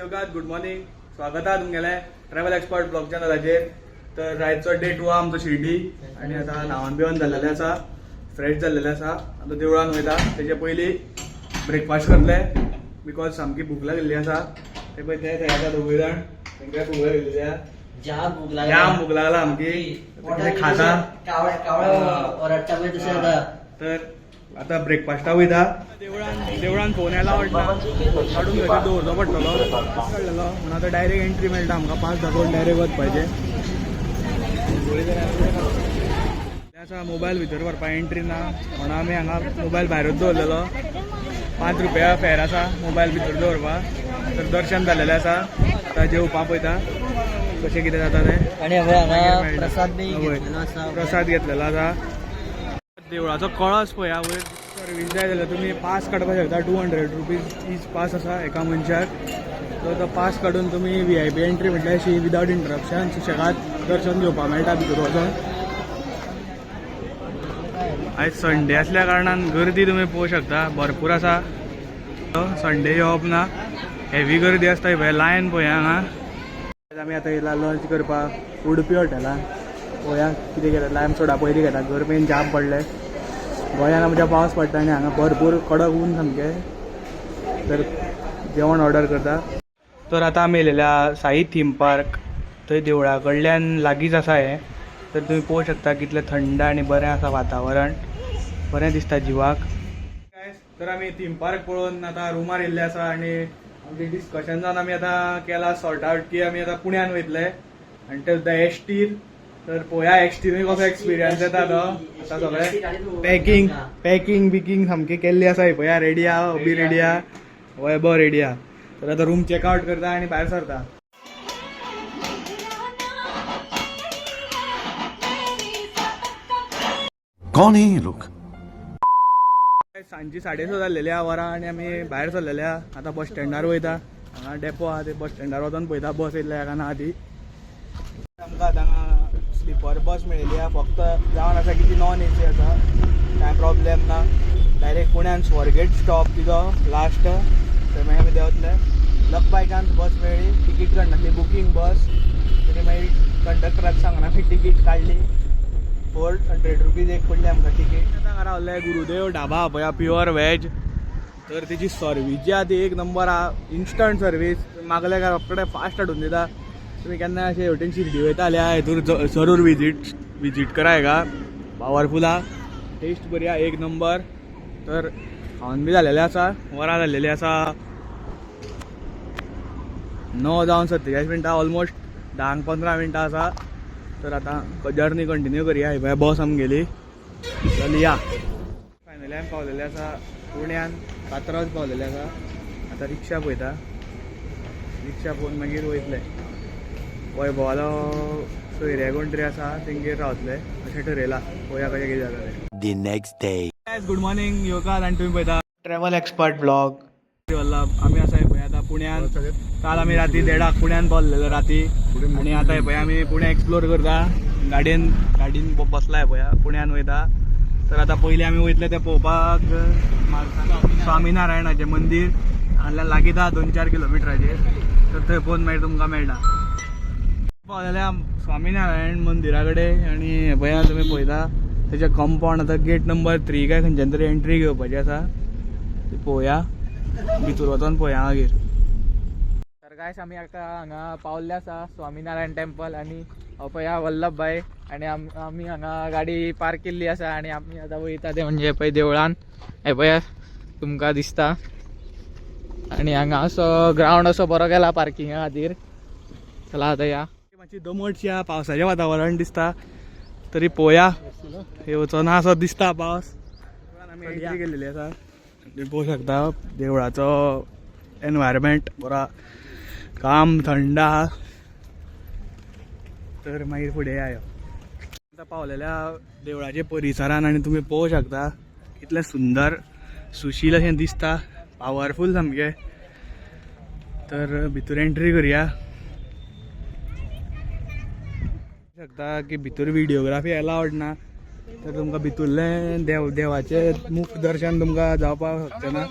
योगात good morning. स्वागत आहे तुमगेले travel expert blog चॅनलाचेर. तर आयचो डे 2 आमचो शिर्डी आणि आता न्हावन बिवन जाल्लेले आसा, फ्रेश जाल्लेले आसा. आता देवळान वयता. तेजे पयलीं ब्रेकफास्ट करतले बिकॉज सामकी भूक लागलेली आसा. ते पळय ते थंय आसा दोगूय जाण, तेंकां भूक लागलेली आसा. जाम भूक लागला सामकी. खाता तर आता ब्रेकफास्टा वयता. देवळान फोन येयला आवडला काडून घेता दवरचो पडटलो कळलेलो म्हणून आता डायरेक्ट एंट्री मेळटा आमकां. पास दाखोवन डायरेक्ट वचपाचें. आसा मोबायल भितर व्हरपा एंट्री ना म्हणून आमी हांगा मोबायल भायरूच दवरलेलो. 5 रुपया फेर आसा मोबायल भितर दवरपा. तर दर्शन जाल्लेलें आसा. आतां जेवपा पळयता कशें कितें जाता तें. आणि हांगा प्रसाद घेतलेलो आसा. देवळाचो कळस पळया वयर. सर्वीस जाय जाल्यार तुमी पास काडपाक शकता. 200 रुपीज ईच पास आसा एका मनशाक. तो पास काडून तुमी VIP एंट्री म्हटल्यार अशी विदाउट इंटरप्शन सुशेगाद दर्शन घेवपाक मेळटा भितर वचून. आयज संडे आसल्या कारणान गर्दी तुमी पळोवंक शकता भरपूर आसा. संडे येवप ना, हेवी गर्दी आसता. पळय लायन पळया हांगा. आमी आतां येयला लंच करपाक उडपी हॉटेलान. गोंयांत कितें घेता लायम सोडा पयलीं घेता. गरमेन जाम पडले. गोंयांत आमच्या पावस पडटा आनी हांगा भरपूर कडक ऊन सामकें. तर जेवण ऑर्डर करता. तर आतां आमी येयलेल्या साई थीम पार्क. थंय देवळा कडल्यान लागींच आसा हें. तर तुमी पळोवंक शकता कितलें थंड आनी बरें आसा वातावरण. बरें दिसता जिवाक. तर आमी थीम पार्क पळोवन आतां रुमार येयल्ले आसा आनी आमचें डिस्कशन जावन आमी आतां केलां सॉर्ट आउट की आमी आतां पुण्यान वयतले आनी ते एसटीर. तर पळोवया एसटीनूय कसो एक्सपिरियन्स येता तो. आतां सगळें पॅकिंग बिकींग सामकी केल्ली आसा. ही पळया रेडी आहा. अबी रेडी आहा, वैभव रेडी आहा. तर आतां रूम चेकआउट करता आनी भायर सरता. कौन है ये लोग? सांजची 6:30 जाल्लेली आहा वरां आनी आमी भायर सरलेले आहा. आतां बस स्टँडार वयता. हांगा डेपो आहा ते बस स्टँडार वचून पळयता बस येयल्या काय ना ती. आमकां हांगा स्लिपर बस मेळिल्ली आहा. फक्त जावन आसा की ती नॉन AC आसा. कांय प्रॉब्लेम ना. डायरेक्ट पुण्यान स्वारगेट स्टॉप तिजो लास्ट. थंय मागीर आमी देंवतले. लकबायकान बस मेळ्ळी. तिकीट काडनासली बुकींग बस. तरी मागीर कंडक्टराक सांगून आमी तिकीट काडली. 400 रुपीज एक पडली आमकां तिकीट. आतां हांगा रावले गुरुदेव ढाबा पळया प्युअर वॅज. तर तेजी सर्वीस जी आहा ती एक नंबर आहा. Instant service. मागले काय रोखडे फास्ट हाडून दिता. तुम्ही केन्ना अशें हेवटेन शिर्डी वयता जाल्यार हेतूर जरूर विजीट करा हेका. पावरफूल आहा. टेस्ट बरी आहा एक नंबर. तर खावन बी जाल्लेलें आसा. वरां जाल्लेलीं आसा 9:47 मिनटां. ऑलमोस्ट 10-15 मिनटां आसा. तर आतां जर्नी कंटिन्यू करया. ही बस आमगेली. चलया. फायनली आमी पावलेले आसा पुण्यान. कात्रज पावलेले आसा. आतां रिक्षा पळयता. रिक्षा पळोवन मागीर वयतले. वैभवालो सोयऱ्या कोण तरी आसा तेंगेर रावतले अशें ठरयलां. पळोवया कशें कितें जाता तें. The next day. Good morning योगात आनी तुमी पळयता ट्रॅव्हल एक्सपर्ट ब्लॉग. आमी आसा पळय आतां पुण्यान. काल आमी राती 1:30 पुण्यान पावलेले राती. आनी आतां पळय आमी पुणे एक्सप्लोर करता. गाडयेन बसलाय पळया पुण्यान वयता. तर आतां पयलीं आमी वयतले तें पळोवपाक स्वामीनारायणाचें मंदीर. हांगांतल्यान लागीं 2-4 किलोमिटराचेर. तर थंय पळोवन मागीर तुमकां मेळटा. पावलेल्या स्वामीनारायण मंदिरा कडेन आनी पळया तुमी पळयता तेजें कंपाउंड. आतां गेट नंबर 3 काय खंयच्यान तरी एंट्री घेवपाची आसा. ती पळोवया. भितर वचोन पळोवया मागीर. तर गायस आमी आतां हांगा पावल्ले आसा स्वामीनारायण टेंपल. आनी पळया वल्लभभाई. आनी आमी हांगा गाडी पार्क केल्ली आसा. आनी आमी आतां वयता ते म्हणजे पळय देवळान. हे पळया तुमकां दिसता. आनी हांगा असो ग्रावंड असो बरो केला पार्किंगा खातीर. चला आतां या. मातशी दमटशी आहा. पावसाचें वातावरण दिसता. तरी पळोवया. येवचो ना असो दिसता पावस. आमी एंट्री केल्लेली आसा. तुम्ही पळोवंक शकता देवळाचो एनवायरमेंट बरो काम थंड आहा. तर मागीर फुडें या. आतां पावलेल्या देवळाच्या परिसरान आनी तुमी पळोवंक शकता कितलें सुंदर सुशील अशें दिसता. पावरफूल सामकें. तर भितर एंट्री करया. शकता की भितर व्हिडिओग्राफी अलाउड ना. तर तुमकां भितुरलें देवाचें मुख दर्शन तुमकां जावपाक शकचें ना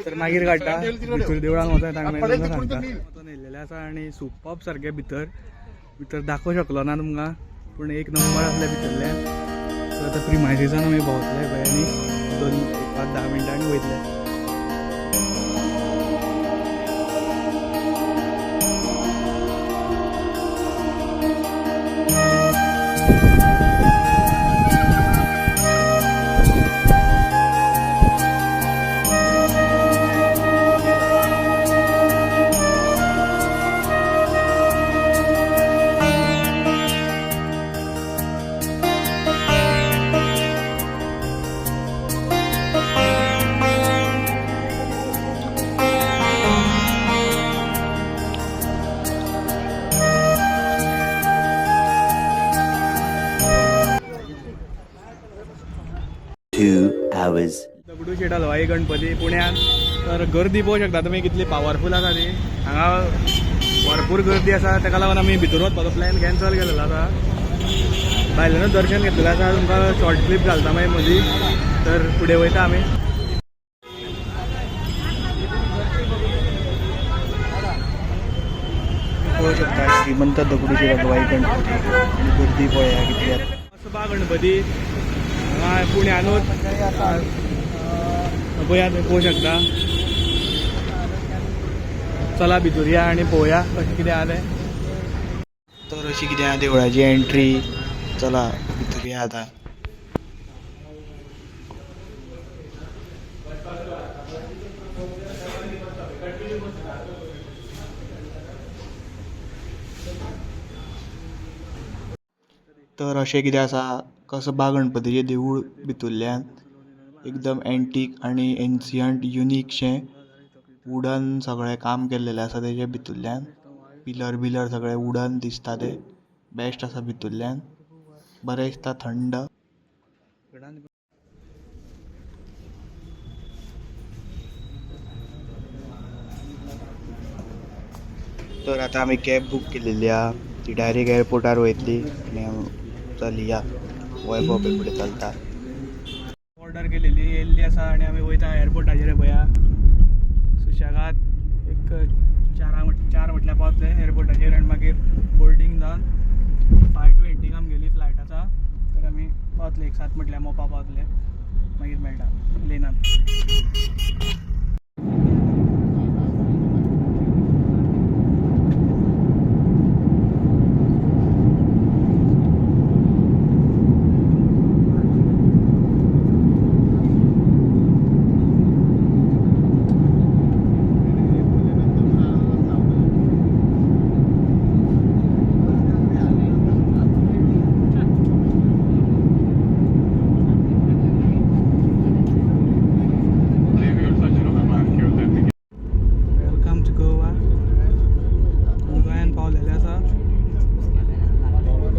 तर मागीर काडटा भितर देवळान वता तांकां सांगता येयलेलें आसा आनी सुपर्ब सारकें भितर दाखोवं शकलो ना तुमकां पूण एक नंबर आसलें भितरलें. तर आतां प्रिमायसीसान आमी भोंवतले पळय आनी 2-5-10 मिनटांनी वयतले. दगडूशेठ हलवाई गणपती पुण्यात तर गर्दी पळोवंक शकता तुमी कितली पावरफूल आसा ती. हांगा भरपूर गर्दी आसा ताका लागून आमी भितर वचपाचो प्लॅन कॅन्सल केलेलो आसा. भायल्यानूच दर्शन घेतलेलें आसा. तुमकां शॉर्ट क्लिप घालता मागीर म्हजी तर फुडें वयता आमी. पळोवंक शकता श्रीमंत दगडूशेठ हलवाई गणपती आनी गर्दी पळया कितली कसबा गणपती हांगा पुण्यानूच पळया थंय पळोवंक शकता. चला भितर या आनी पळोवया कशें कितें आहा तें. तर अशी कितें आहा देवळाची एंट्री. चला भितर या आतां. तर अशें कितें आसा कसबा गणपतीचें देवूळ भितरल्यान एकदम एंटीक आनी एन्सियंट युनिकशें वुडन सगळें काम केल्लेलें आसा तेजे भितरल्यान. पिलर सगळें वुडन दिसता ते बेस्ट आसा भितरल्यान. बरें दिसता थंड. तर आतां आमी कॅब बूक केलेली आहा ती डायरेक्ट एअरपोर्टार वयतली आनी चली या वैभव फुडें चलता. ऑर्डर केलेली येयल्ली आसा आनी आमी वयता एअरपोर्टाचेर पळया सुशेगाद. एक 4 म्हटल्यार पावतले एअरपोर्टाचेर आनी मागीर बोर्डींग जावन 5:20 आमगेली फ्लायट आसा तर आमी पावतले. एक 7 म्हटल्यार मोपा पावतले मागीर मेळटा प्लेनान.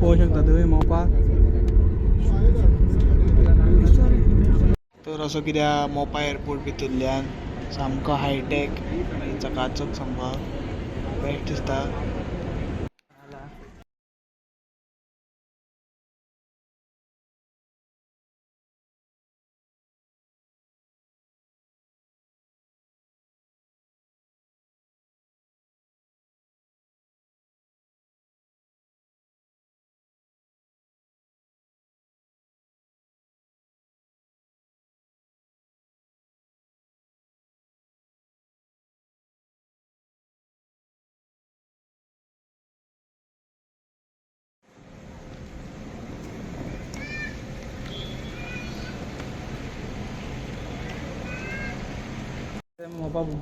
पळोवंक शकता तुमी मोपा. तर असो कित्याक मोपा एअरपोर्ट भितरल्यान सामको हायटेक आनी चकाचक सामको बेस्ट दिसता.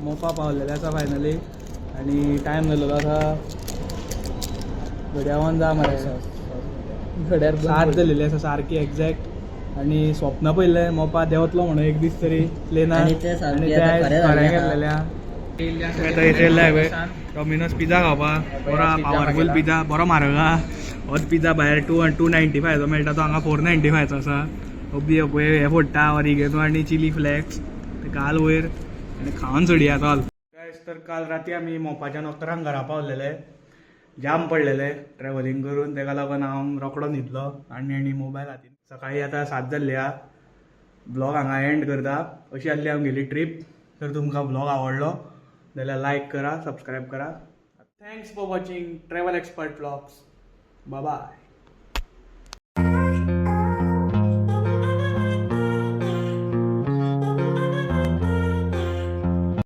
मोपा पावलेले आसा फायनली आनी टायम जाल्लो आसा घड्याळान जा मरे 7 जालेली आसा सारकी एक्झॅक्ट. आनी स्वप्न पयलें मोपा देंवतलो म्हणून एक दीस तरी प्लेनान आनी ते खरें गेल्लेल्या. डॉमिनोज पिझ्झा खावपाक बरो पावरफूल पिझ्झा बरो म्हारग आहा. होच पिझ्झा भायर 295 मेळटा तो हांगा 495 आसा. हे फोडटा ऑरिगेनो आनी चिली फ्लेक्स ते घाल वयर आनी खावन सोडया चल. तर काल राती आमी मोपाच्यान 11 घरा पावलेले जाम पडलेले ट्रॅव्हलिंग करून, ताका लागून हांव रोकडो न्हिदलो आनी मोबायल हातीन. सकाळी आतां 7 जाल्ली हा. ब्लॉग हांगा एंड करता. अशी आसली आमगेली ट्रीप. जर तुमकां ब्लॉग आवडलो जाल्यार लायक करा, सबस्क्रायब करा. Thanks for watching travel expert blogs. Bye bye.